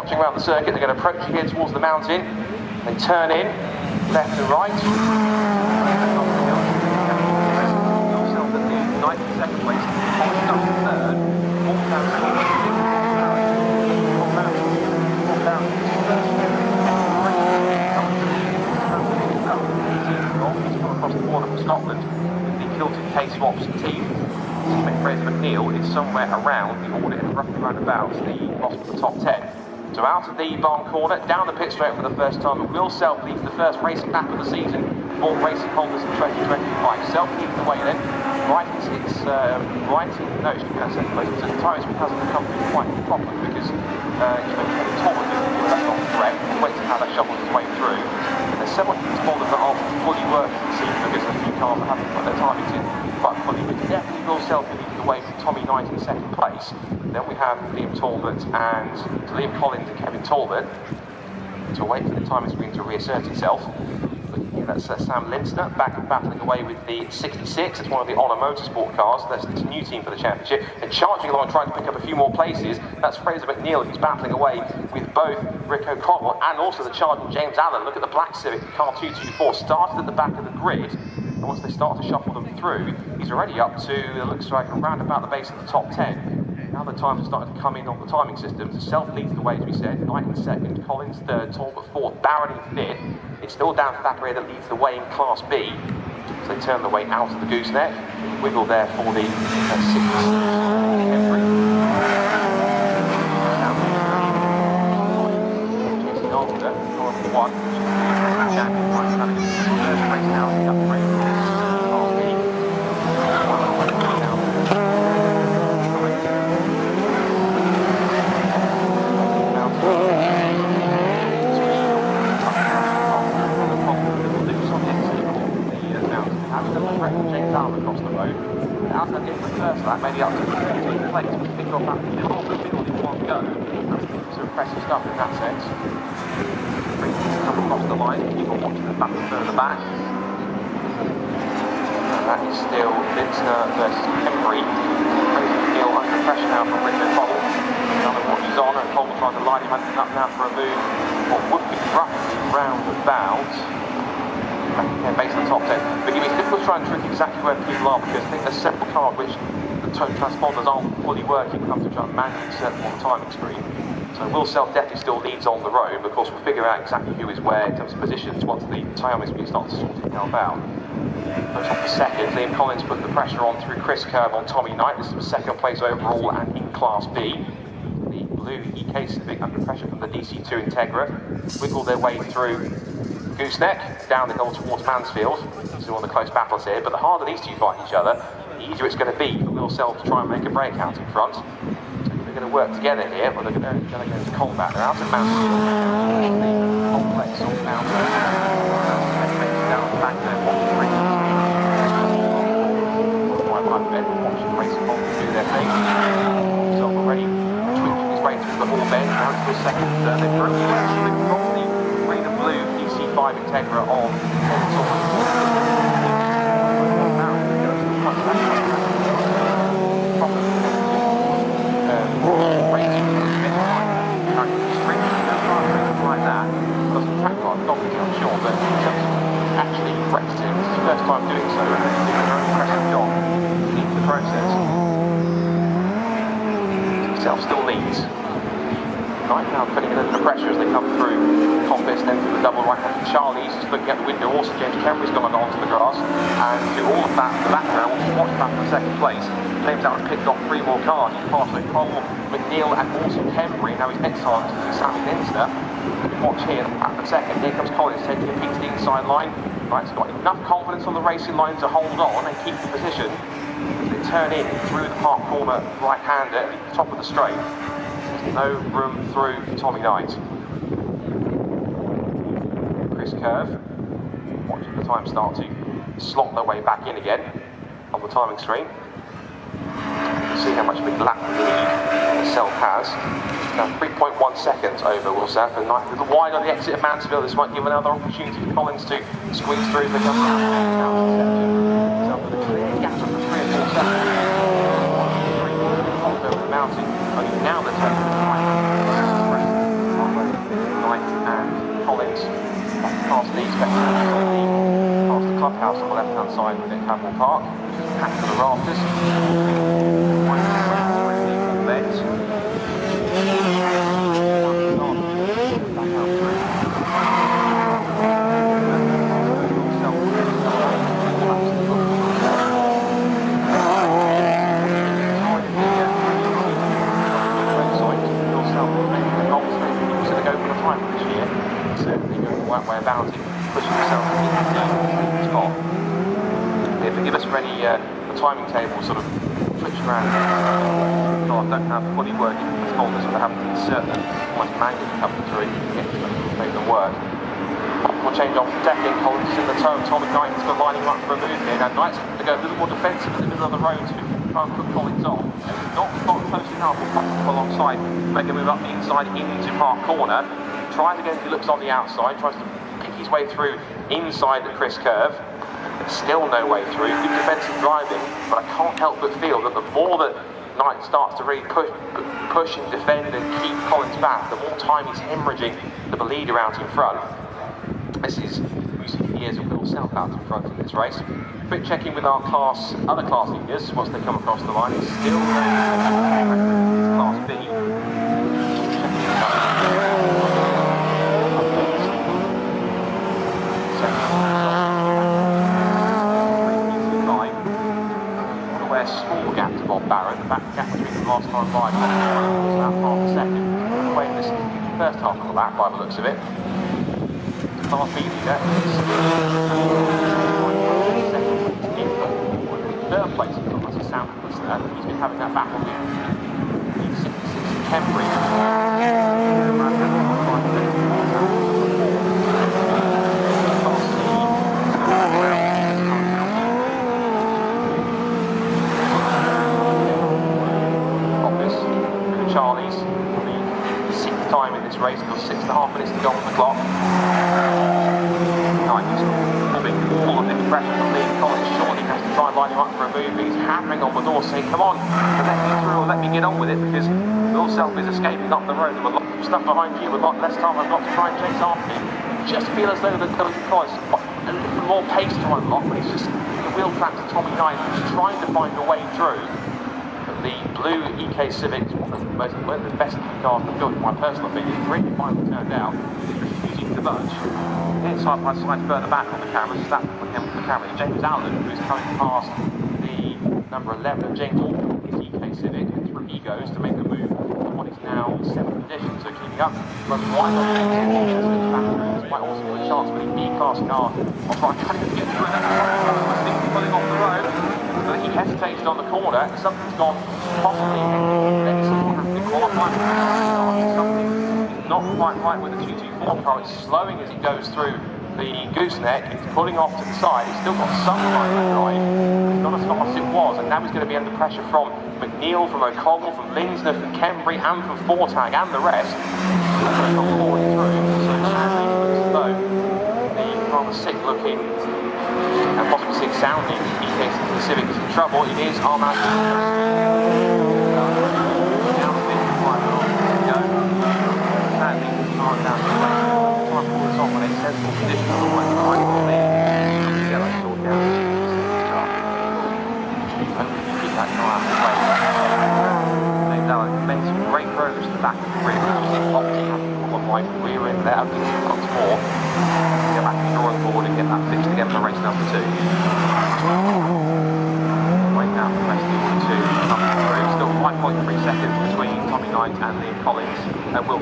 watching around the circuit. They're going to approach here towards the mountain. They turn in, left and right. Yourself at the 9th and 2nd place. Collins up to 3rd. All down to 6th. Across the border from Scotland with the Kilted K-Swaps team. Teammate Fraser McNeil is somewhere around the audit, roughly around about the bottom of the top 10. So out of the barn corner, down the pit straight for the first time, and Will Self leads the first racing lap of the season for Racing Holders in 2025. Self leads the way then. Right, it's second place. So the tyres hasn't come through quite properly because Kevin Thomas that's not correct. We'll wait to see how that shuffles its way through. And there's several spoilers that aren't fully working this season because a few cars that haven't got their timings in quite fully. But definitely Will Self leading the way from Tommy Knight in 2nd place. Then we have Liam Talbot and Liam Collins and Kevin Talbot to wait for the timing screen to reassert itself. That's Sam Lindner battling away with the 66. It's one of the Honor Motorsport cars. That's a new team for the championship. And charging along, trying to pick up a few more places. That's Fraser McNeil, who's battling away with both Rico Cadwell and also the charging James Allen. Look at the black Civic, car 224, started at the back of the grid. And once they start to shuffle them through, he's already up to, it looks like, around about the base of the top 10. Now the times are starting to come in on the timing systems. Self leads the way, as we said. Knight in 2nd, Collins 3rd, Talbot 4th, Barron in 5th. It's still down to Thackeray that leads the way in Class B. So they turn the way out of the gooseneck. Wiggle there for the 6th. Chasing after, North 1, which is the champion, right, having a first race now, the upgrade. Across the road. Out at the end of the first lap, maybe up to 13th place, but picked off that half the field in one go. That's some impressive stuff in that sense. Brings this come across the line, people watching the battle further back. And that is still Lindner versus Henry. Fraser McNeil under pressure now from Richard Cole. Another watches on, and Cole trying to line him up now for a move. What would be roughly round about. Based on the top 10. But it's difficult to try and trick exactly where people are because I think there's several cars which the transponders aren't fully working when it comes to trying to manually set them on the timing screen. So Will Self definitely still leads on the road, but of course we'll figure out exactly who is where in terms of positions once the timing screen starts to sort itself out. Goes on for 2nd. Liam Collins put the pressure on through Chris Curve on Tommy Knight. This is 2nd place overall and in Class B. The blue EK Civic under pressure from the DC2 Integra wiggle their way through gooseneck, down the hill towards Mansfield. So all the close battles here, but the harder these two fight each other, the easier it's going to be for Will Self to try and make a break out in front. So they're going to work together here, but they're going to go into combat. They're out of Mansfield, the complex on the mountain. Down the back there, watching racing. Watching racing do their thing. Self already twitching his way through the whole bend, down to the 2nd. They've broken away from the green and blue DC5 Integra on like that. Because the track car not I'm sure, but actually raced him. This is his first time doing so, and he's doing a very impressive job in the process. Self still leads. Knight now putting a little bit of pressure as they come through Compass, then through the double right-handed Charlie's just looking out the window. Also James Kemry's gone onto the grass, and to all of that in the background, we'll watch back in 2nd place. James Allen picked off 3 more cars. He's passed with Cole, McNeil and also Kemry. Now his next time is Sammy Lindner. Watch here at the 2nd. Here comes Collins taking a peek to the inside line. Right's got enough confidence on the racing line to hold on and keep the position. As they turn in through the park corner right-hander at the top of the straight. No room through for Tommy Knight. Chris Curve, watching the time start to slot their way back in again on the timing screen. See how much of a lap lead Self has. Now 3.1 seconds over Will Self, and Knight a little wide on the exit of Mansfield. This might give another opportunity for Collins to squeeze through as they come down. Self with a clear gap of 3 or 4 seconds. Over the mountain. Only now they're taking the right past the clubhouse on the left-hand side within Cadwell Park. Packed to the rafters. Beds. Back out through. That way about it, pushing yourself into the spot. Yeah, forgive us for any the timing table sort of switching around. No, I don't have fully working folders, so I have to insert them almost manually coming through to get to them to make them work. We'll change on from decking, Collins in the toe, Tommy Knighton's got lining up for a move here. Now Knight's going to go a little more defensive in the middle of the road to try and put Collins on. Not close enough, we'll cut alongside, make a move up the inside into Park Corner. Tries again, he looks on the outside, tries to pick his way through inside the Chris curve. Still no way through. Good defensive driving, but I can't help but feel that the more that Knight starts to really push and defend and keep Collins back, the more time he's hemorrhaging the leader out in front. This is losing years of Will Self out in front in this race. Quick checking with our other class leaders once they come across the line. It's still Class B. Small gap to Bob Barrett. The back gap between the last time by was about half a second. Away in this first half of the lap by the looks of it. Class B leader in third place as a sound listener. He's been having that battle with 66 Cambridge. Charlie's the sixth time in this race, got 6.5 minutes to go on the clock. He's full of this pressure from Lee Collins. Surely has to try and line him up for a move. He's hammering on the door saying, come on, let me through or let me get on with it, because Will Self is escaping up the road with a lot of stuff behind you, a lot less time I've got to try and chase after him. Just feel as though the Collins a little more pace to unlock, but it's just the wheel trap to Tommy Knight, who's trying to find a way through. The blue EK Civic is one of the best cars in the field, in my personal opinion. Really finally turned out, refusing to budge. Here, side by side, further back on the camera, slap with him on the camera, James Allen, who's coming past the number 11 of James Allen, his EK Civic, and through he goes to make the move to what is now 7th position. So keeping up, running wide on the exit, despite also a chance for the E-Class car. I'll try and get through that. I think he's pulling off the road. But he hesitated on the corner, something's gone possibly something not quite right with the 224 car. It's slowing as it goes through the gooseneck, it's pulling off to the side, it's still got some line to drive, it's not as fast as it was, and now he's going to be under pressure from McNeil, from O'Connell, from Linsner, from Kembury, and from Fortag, and the rest. It's not falling through, so sadly it looks as though the rather sick looking and possibly sick sounding EK Civic is in trouble. It is our man. Sadly, hard down the way. Try and pull this off in a sensible position. Otherwise, it might not be. Yellow short down. Hopefully, keep that car out of the way. They've done immense great progress to the back of the rear. Opting on my rear end there. I think it's lots more. Get back to the drawing board and get that fixed again for race number 2. Right now for race number 2 coming through. Still 5.3 seconds between Tommy Knight and Liam Collins. Will